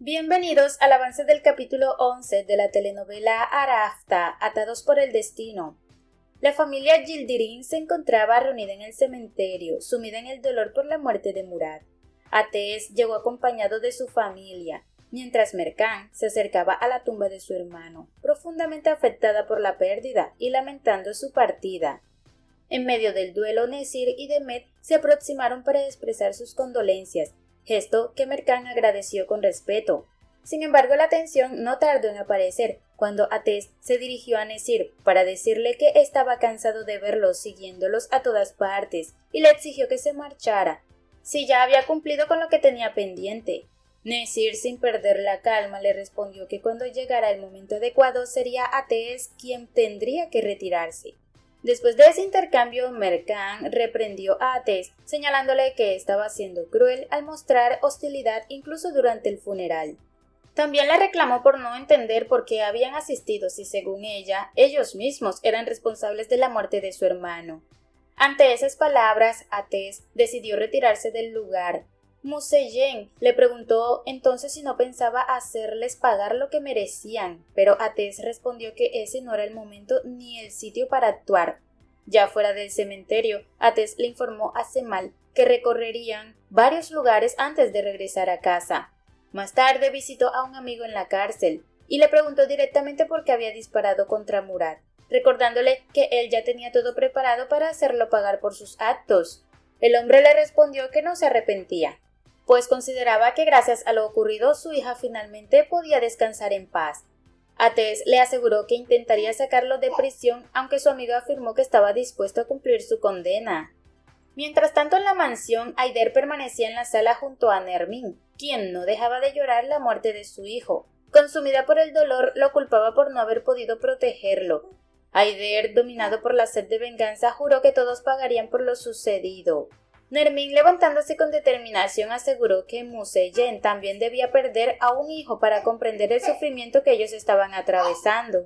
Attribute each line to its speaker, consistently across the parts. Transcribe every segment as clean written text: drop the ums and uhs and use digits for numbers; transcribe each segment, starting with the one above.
Speaker 1: Bienvenidos al avance del capítulo 11 de la telenovela Arafta, Atados por el Destino. La familia Yildirim se encontraba reunida en el cementerio, sumida en el dolor por la muerte de Murad. Ateş llegó acompañado de su familia, mientras Mercan se acercaba a la tumba de su hermano, profundamente afectada por la pérdida y lamentando su partida. En medio del duelo, Nesir y Demet se aproximaron para expresar sus condolencias, gesto que Mercan agradeció con respeto. Sin embargo, la tensión no tardó en aparecer cuando Ateş se dirigió a Nesir para decirle que estaba cansado de verlos siguiéndolos a todas partes y le exigió que se marchara, si ya había cumplido con lo que tenía pendiente. Nesir, sin perder la calma, le respondió que cuando llegara el momento adecuado sería Ateş quien tendría que retirarse. Después de ese intercambio, Mercan reprendió a Ateş, señalándole que estaba siendo cruel al mostrar hostilidad incluso durante el funeral. También le reclamó por no entender por qué habían asistido si, según ella, ellos mismos eran responsables de la muerte de su hermano. Ante esas palabras, Ateş decidió retirarse del lugar. Museyyen le preguntó entonces si no pensaba hacerles pagar lo que merecían, pero Ateş respondió que ese no era el momento ni el sitio para actuar. Ya fuera del cementerio, Ateş le informó a Cemal que recorrerían varios lugares antes de regresar a casa. Más tarde visitó a un amigo en la cárcel y le preguntó directamente por qué había disparado contra Murad, recordándole que él ya tenía todo preparado para hacerlo pagar por sus actos. El hombre le respondió que no se arrepentía, pues consideraba que gracias a lo ocurrido su hija finalmente podía descansar en paz. Ateş le aseguró que intentaría sacarlo de prisión, aunque su amigo afirmó que estaba dispuesto a cumplir su condena. Mientras tanto, en la mansión, Ayder permanecía en la sala junto a Nermin, quien no dejaba de llorar la muerte de su hijo. Consumida por el dolor, lo culpaba por no haber podido protegerlo. Ayder, dominado por la sed de venganza, juró que todos pagarían por lo sucedido. Nermin, levantándose con determinación, aseguró que Museyyen también debía perder a un hijo para comprender el sufrimiento que ellos estaban atravesando.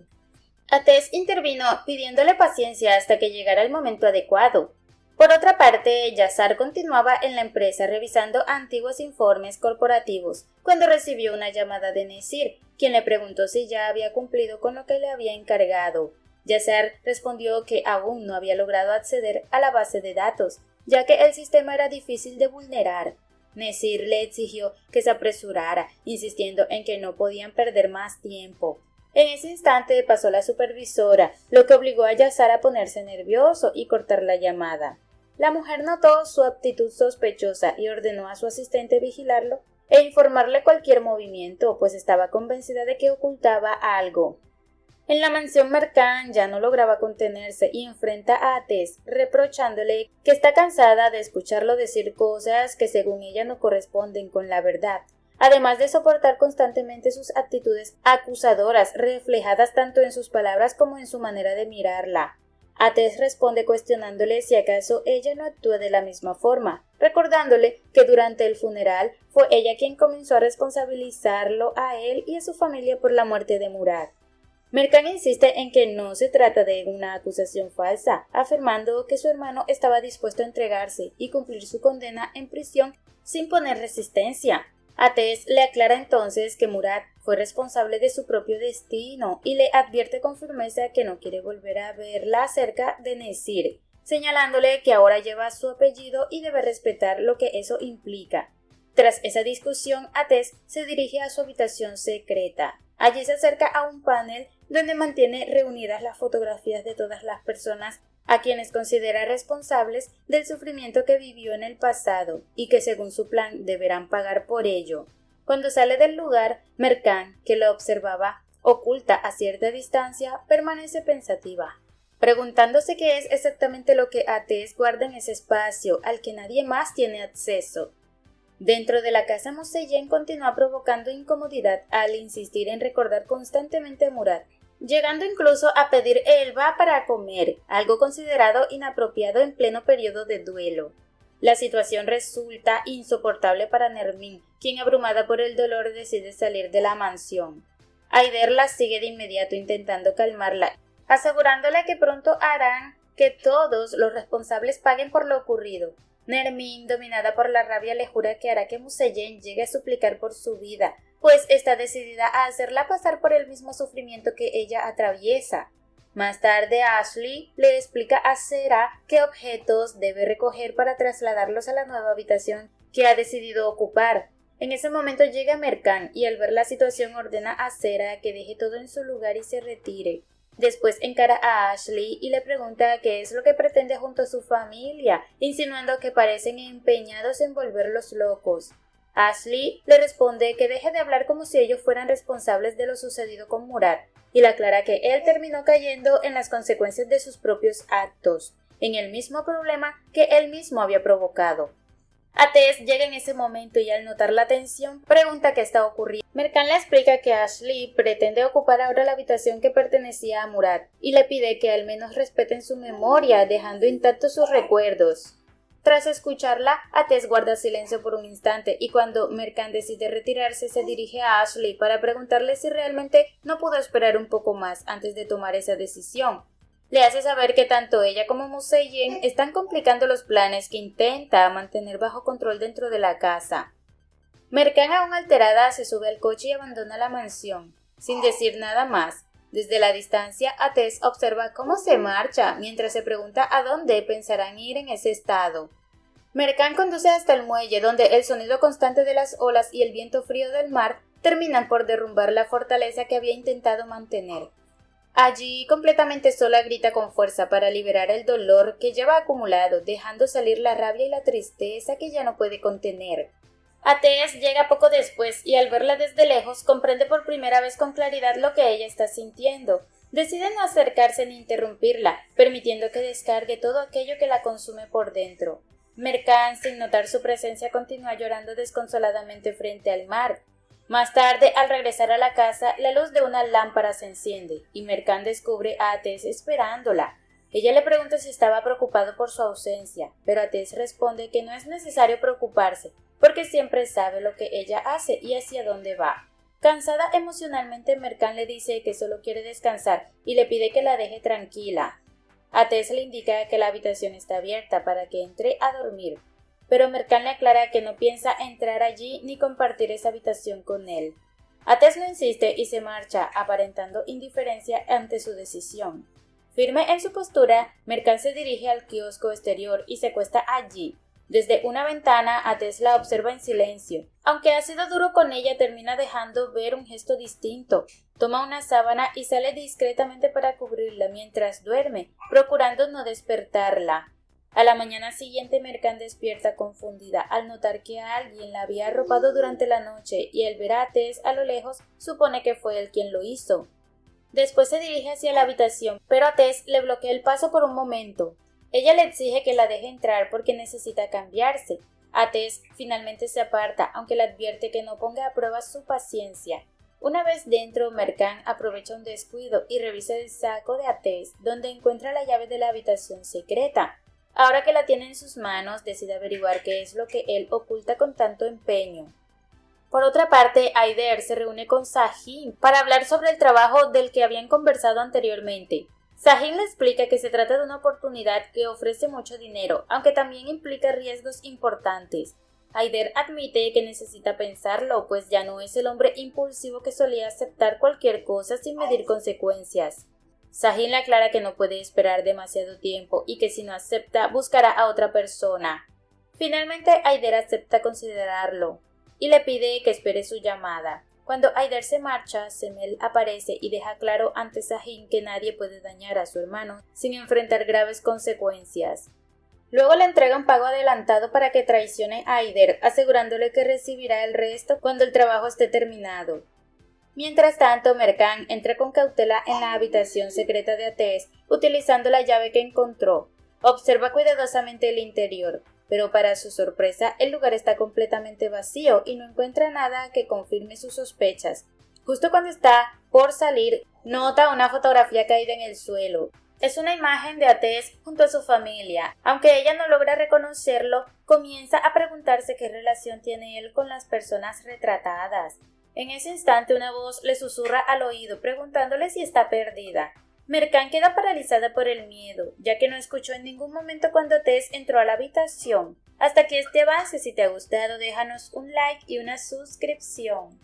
Speaker 1: Ateş intervino pidiéndole paciencia hasta que llegara el momento adecuado. Por otra parte, Yazar continuaba en la empresa revisando antiguos informes corporativos cuando recibió una llamada de Nesir, quien le preguntó si ya había cumplido con lo que le había encargado. Yazar respondió que aún no había logrado acceder a la base de datos, ya que el sistema era difícil de vulnerar. Nesir le exigió que se apresurara, insistiendo en que no podían perder más tiempo. En ese instante pasó la supervisora, lo que obligó a Yazar a ponerse nervioso y cortar la llamada. La mujer notó su actitud sospechosa y ordenó a su asistente vigilarlo e informarle cualquier movimiento, pues estaba convencida de que ocultaba algo. En la mansión, Mercan ya no lograba contenerse y enfrenta a Ateş, reprochándole que está cansada de escucharlo decir cosas que según ella no corresponden con la verdad, además de soportar constantemente sus actitudes acusadoras reflejadas tanto en sus palabras como en su manera de mirarla. Ateş responde cuestionándole si acaso ella no actúa de la misma forma, recordándole que durante el funeral fue ella quien comenzó a responsabilizarlo a él y a su familia por la muerte de Murad. Mercan insiste en que no se trata de una acusación falsa, afirmando que su hermano estaba dispuesto a entregarse y cumplir su condena en prisión sin poner resistencia. Ateş le aclara entonces que Murad fue responsable de su propio destino y le advierte con firmeza que no quiere volver a verla cerca de Nesir, señalándole que ahora lleva su apellido y debe respetar lo que eso implica. Tras esa discusión, Ateş se dirige a su habitación secreta. Allí se acerca a un panel donde mantiene reunidas las fotografías de todas las personas a quienes considera responsables del sufrimiento que vivió en el pasado y que según su plan deberán pagar por ello. Cuando sale del lugar, Mercan, que lo observaba oculta a cierta distancia, permanece pensativa, preguntándose qué es exactamente lo que Ateş guarda en ese espacio al que nadie más tiene acceso. Dentro de la casa, Museyyen continúa provocando incomodidad al insistir en recordar constantemente a Murad, llegando incluso a pedir elba para comer, algo considerado inapropiado en pleno periodo de duelo. La situación resulta insoportable para Nermin, quien abrumada por el dolor decide salir de la mansión. Ayder la sigue de inmediato intentando calmarla, asegurándole que pronto harán que todos los responsables paguen por lo ocurrido. Nermin, dominada por la rabia, le jura que hará que Museyyen llegue a suplicar por su vida, pues está decidida a hacerla pasar por el mismo sufrimiento que ella atraviesa. Más tarde Ashley le explica a Sarah qué objetos debe recoger para trasladarlos a la nueva habitación que ha decidido ocupar. En ese momento llega Mercan y al ver la situación ordena a Sarah que deje todo en su lugar y se retire. Después encara a Ashley y le pregunta qué es lo que pretende junto a su familia, insinuando que parecen empeñados en volverlos locos. Ashley le responde que deje de hablar como si ellos fueran responsables de lo sucedido con Murad, y le aclara que él terminó cayendo en las consecuencias de sus propios actos, en el mismo problema que él mismo había provocado. Tess llega en ese momento y al notar la tensión, pregunta qué está ocurriendo. Mercan le explica que Ashley pretende ocupar ahora la habitación que pertenecía a Murad y le pide que al menos respeten su memoria, dejando intactos sus recuerdos. Tras escucharla, Tess guarda silencio por un instante y cuando Mercan decide retirarse se dirige a Ashley para preguntarle si realmente no pudo esperar un poco más antes de tomar esa decisión. Le hace saber que tanto ella como Museyen están complicando los planes que intenta mantener bajo control dentro de la casa. Mercan, aún alterada, se sube al coche y abandona la mansión, sin decir nada más. Desde la distancia, Tess observa cómo se marcha, mientras se pregunta a dónde pensarán ir en ese estado. Mercan conduce hasta el muelle, donde el sonido constante de las olas y el viento frío del mar terminan por derrumbar la fortaleza que había intentado mantener. Allí, completamente sola, grita con fuerza para liberar el dolor que lleva acumulado, dejando salir la rabia y la tristeza que ya no puede contener. Tess llega poco después y al verla desde lejos comprende por primera vez con claridad lo que ella está sintiendo. Decide no acercarse ni interrumpirla, permitiendo que descargue todo aquello que la consume por dentro. Mercan, sin notar su presencia, continúa llorando desconsoladamente frente al mar. Más tarde, al regresar a la casa, la luz de una lámpara se enciende y Mercan descubre a Tess esperándola. Ella le pregunta si estaba preocupado por su ausencia, pero Tess responde que no es necesario preocuparse, porque siempre sabe lo que ella hace y hacia dónde va. Cansada emocionalmente, Mercan le dice que solo quiere descansar y le pide que la deje tranquila. Tess le indica que la habitación está abierta para que entre a dormir, pero Mercan le aclara que no piensa entrar allí ni compartir esa habitación con él. Tess no insiste y se marcha, aparentando indiferencia ante su decisión. Firme en su postura, Mercan se dirige al kiosco exterior y se acuesta allí. Desde una ventana, Tess la observa en silencio. Aunque ha sido duro con ella, termina dejando ver un gesto distinto. Toma una sábana y sale discretamente para cubrirla mientras duerme, procurando no despertarla. A la mañana siguiente, Mercan despierta confundida al notar que alguien la había arropado durante la noche y al ver a Tess a lo lejos, supone que fue él quien lo hizo. Después se dirige hacia la habitación, pero a Tess le bloquea el paso por un momento. Ella le exige que la deje entrar porque necesita cambiarse. Tess finalmente se aparta, aunque le advierte que no ponga a prueba su paciencia. Una vez dentro, Mercan aprovecha un descuido y revisa el saco de Tess, donde encuentra la llave de la habitación secreta. Ahora que la tiene en sus manos, decide averiguar qué es lo que él oculta con tanto empeño. Por otra parte, Aider se reúne con Sahin para hablar sobre el trabajo del que habían conversado anteriormente. Sahin le explica que se trata de una oportunidad que ofrece mucho dinero, aunque también implica riesgos importantes. Aider admite que necesita pensarlo, pues ya no es el hombre impulsivo que solía aceptar cualquier cosa sin medir consecuencias. Sahin le aclara que no puede esperar demasiado tiempo y que si no acepta, buscará a otra persona. Finalmente, Aider acepta considerarlo y le pide que espere su llamada. Cuando Aider se marcha, Semel aparece y deja claro ante Sahin que nadie puede dañar a su hermano sin enfrentar graves consecuencias. Luego le entrega un pago adelantado para que traicione a Aider, asegurándole que recibirá el resto cuando el trabajo esté terminado. Mientras tanto, Mercan entra con cautela en la habitación secreta de Tess, utilizando la llave que encontró. Observa cuidadosamente el interior, pero para su sorpresa, el lugar está completamente vacío y no encuentra nada que confirme sus sospechas. Justo cuando está por salir, nota una fotografía caída en el suelo. Es una imagen de Tess junto a su familia. Aunque ella no logra reconocerlo, comienza a preguntarse qué relación tiene él con las personas retratadas. En ese instante una voz le susurra al oído preguntándole si está perdida. Mercan queda paralizada por el miedo, ya que no escuchó en ningún momento cuando Tess entró a la habitación. Hasta aquí este avance. Si te ha gustado, déjanos un like y una suscripción.